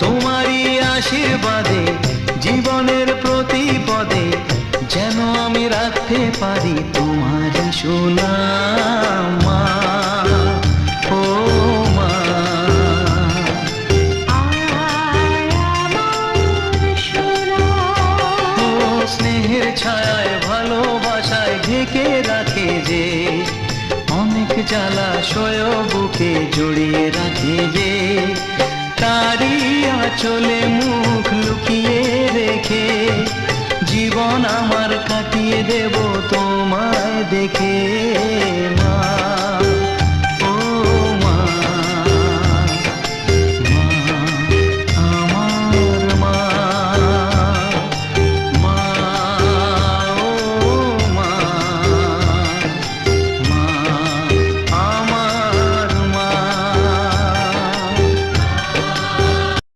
তোমারই আশীর্বাদে জীবনের প্রতি পদে যেন আমি রাখতে পারি তোমারই সুনাম মা, ও মা। ও স্নেহের ছায়ায় ভালোবাসায় ঢেকে রাখে যে, অনেক জ্বালাশয় বুকে জড়িয়ে রাখে যে, তারই আঁচলে মুখ লুকিয়ে রেখে জীবন আমার কাটিয়ে দেব তোমায় দেখে মা।